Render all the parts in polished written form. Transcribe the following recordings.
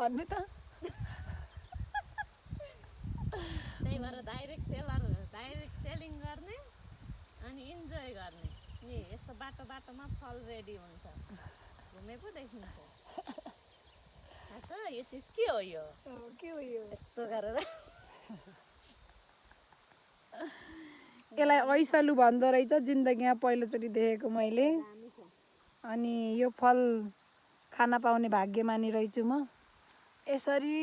भन्नु त त्यही भएर डाइरेक्ट सेलिङ गर्ने अनि इन्जोय गर्ने नि यस्तो बाटोमा फल रेडी हुन्छ घुमे पो देखिन्छ थाहा छ यो चिज के हो यो के हो यो यस्तो गरेर यसलाई ऐसलु भन्दो रहेछ जिन्दगीमा पहिलोचोटि देखेको मैले अनि यो फल खान पाउने भाग्यमानी रहेछु म यसरी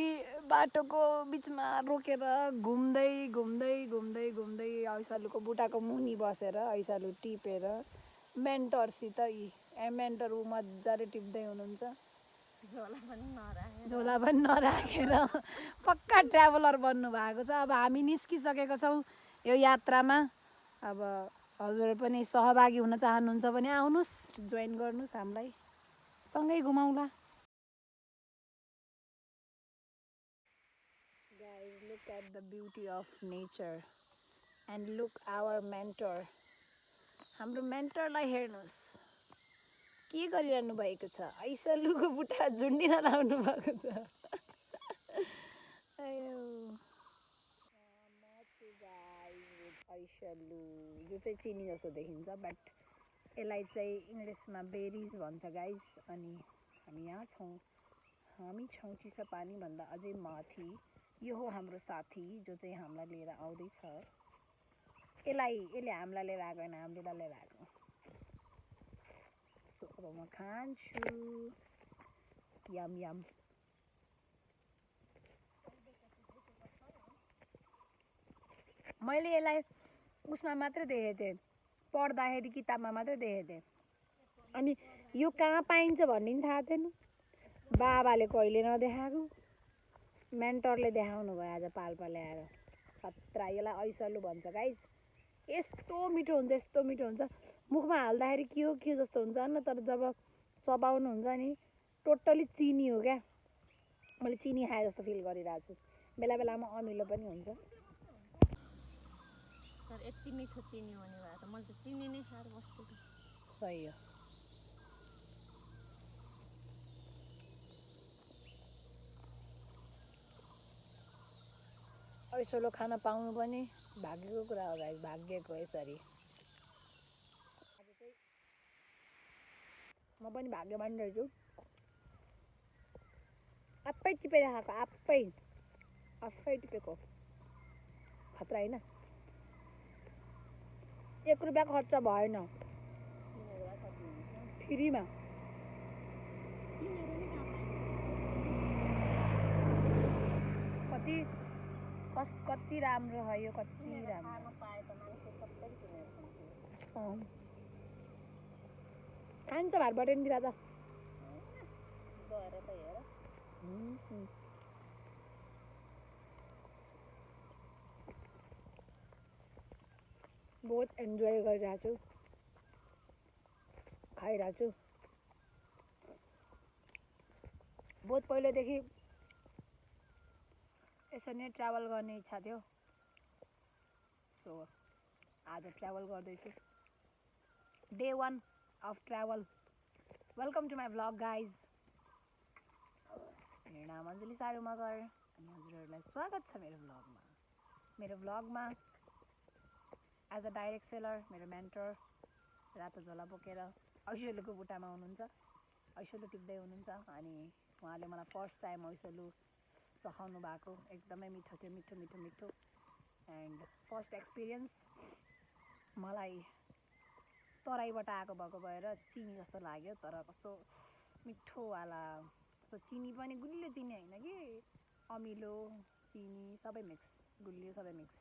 बाटोको बिचमा रोकेर घुम्दै घुम्दै घुम्दै घुम्दै ऐसलुको बुट्टाको मुनि बसेर ऐसलु टिपेर मेन्टरसित मेन्टर ऊ मजाले टिप्दै हुनुहुन्छ झोला पनि नराखेर पक्का ट्राभलर बन्नु भएको छ अब हामी निस्किसकेको छौँ यो यात्रामा अब हजुर पनि सहभागी हुन चाहनुहुन्छ भने आउनुहोस् जोइन गर्नुहोस् हामीलाई सँगै घुमाउला Guys, look at the beauty of nature and look our mentor. हाम्रो मेन्टरलाई हेर्नुहोस् के गरिरहनु भएको छ ऐसलुको बुट्टा झुन्डिन लाउनु भएको छ ऐसलु जो चाहिँ चिनी जस्तो देखिन्छ बट यसलाई चाहिँ इङ्ग्लिसमा बेरिज भन्छ गाइस अनि हामी यहाँ छौँ हामी छौँ चिसापानीभन्दा अझै माथि यो हो हाम्रो साथी जो चाहिँ हामीलाई लिएर आउँदैछ यसले हामीलाई लिएर आएको होइन हामीले यसलाई लिएर आएको सो अब म खान्छु यम यम मैले यसलाई उसमा मात्रै देखेको थिएँ पढ्दाखेरि किताबमा मात्रै देखेको थिएँ अनि यो कहाँ पाइन्छ भन्ने पनि थाहा थिएन बाबाले कहिले नदेखाएको मेन्टरले देखाउनु भयो आज पाल्पा ल्याएर खतरा यसलाई ऐसलु भन्छ गाइस यस्तो मिठो हुन्छ मुखमा हाल्दाखेरि के हो जस्तो हुन्छ न तर जब चबाउनु हुन्छ नि टोटली चिनी हो क्या मैले चिनी खाए जस्तो फिल गरिरहेको छु बेला बेलामा अमिलो पनि हुन्छ सर यति मिठो चिनी हुने भए त मैले त चिनी नै खाएर बस्छु सही हो ऐसलो खान पाउनु पनि भाग्यको कुरा हो गाइस भाग्यको यसरी आज चाहिँ म पनि भाग्यवान रहेछु आफै टिपेर खाएको आफै टिपेको खतरा होइन 1 रुपियाँ खर्च भएन फ्रीमा कति राम्रो है यो कति राम्रो खान्छ भातबाट नि दिएर त बहुत एन्जोय गरिरहेको छु खाइरहेको छु बहुत पहिलेदेखि यसरी नै ट्राभल गर्ने इच्छा थियो सो आज ट्राभल गर्दैछु day 1 of travel welcome to my vlog guys मेरो नाम अञ्जली सारू मगर अनि हजुरहरूलाई स्वागत छ मेरो भ्लगमा एज अ डाइरेक्ट सेलर मेरो मेन्टर रातो झोला बोकेर ऐसलुको बुट्टामा हुनुहुन्छ ऐसलु टिप्दै हुनुहुन्छ अनि उहाँले मलाई फर्स्ट टाइम ऐसलु चखाउनु भएको एकदमै मिठो थियो मिठो एन्ड फर्स्ट एक्सपिरियन्स मलाई तराईबाट आएको भएको भएर चिनी जस्तो लाग्यो तर कस्तो मिठोवाला कस्तो चिनी पनि गुलियो चिनी होइन कि अमिलो चिनी सबै मिक्स गुलियो सबै मिक्स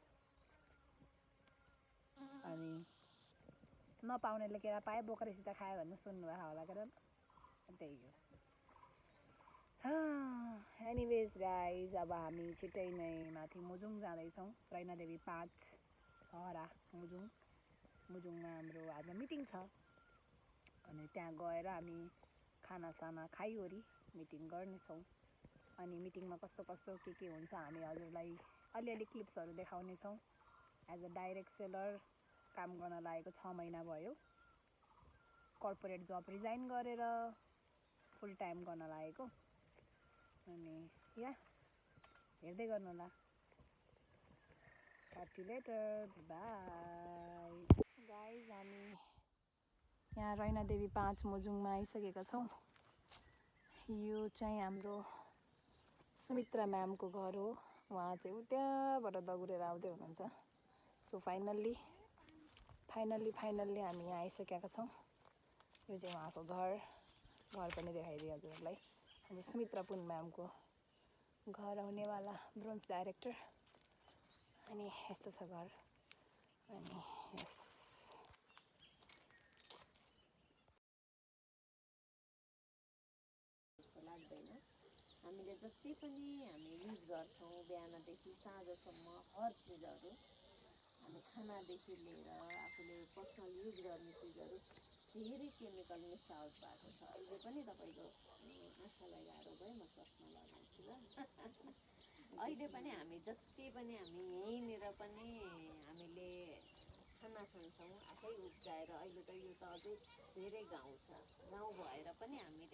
अनि नपाउनेले केरा पाए बोक्रेसित खायो भने सुन्नुभएको होला के त्यही हो एनिवेज गाइज अब हामी छिट्टै नै माथि मुजुङ जाँदैछौँ रैनादेवी 5 हरा मुजुङमा हाम्रो आज मिटिङ छ अनि त्यहाँ गएर हामी खानासाना खाइवरी मिटिङ गर्नेछौँ अनि मिटिङमा कस्तो के हुन्छ हामी हजुरलाई अलिअलि क्लिप्सहरू देखाउनेछौँ एज अ डाइरेक्ट सेलर काम गर्न लागेको 6 महिना भयो कर्पोरेट जब रिजाइन गरेर फुल टाइम गर्न लागेको अनि या हेर्दै गर्नु होला। Talk to you later. Bye. Guys, हामी यहाँ रैना देवी 5 मोजुङमा आइसकेका छौँ। यो चाहिँ हाम्रो सुमित्रा म्यामको घर हो। उहाँ चाहिँ उताबाट दगुरेर आउँदै हुनुहुन्छ। सो फाइनल्ली हामी यहाँ आइसकेका छौँ। यो चाहिँ उहाँको घर पनि देखाइदिएँ हजुरहरूलाई। हाम्रो सुमित्रा पुन म्यामको घर आउनेवाला ब्रोन्ज डाइरेक्टर। अनि यस्तो छ घर। अनि यस लाग्दैन। हामीले जति पनि हामी युज गर्छौँ बिहानदेखि साँझसम्म हर चिजहरू, हामी खानादेखि लिएर आफूले पर्सनल युज गर्ने चिजहरू धेरै केमिकल मिक्सआउट भएको छ। अहिले पनि तपाईँको आँखालाई गाह्रो भयो, म चस्मा लगाउँछु ल। अहिले पनि हामी जति पनि हामी यहीँनिर पनि हामीले खाना खान्छौँ आफै उब्जाएर। अहिले त यो त अझै धेरै गाउँ छ, गाउँ भएर पनि हामीले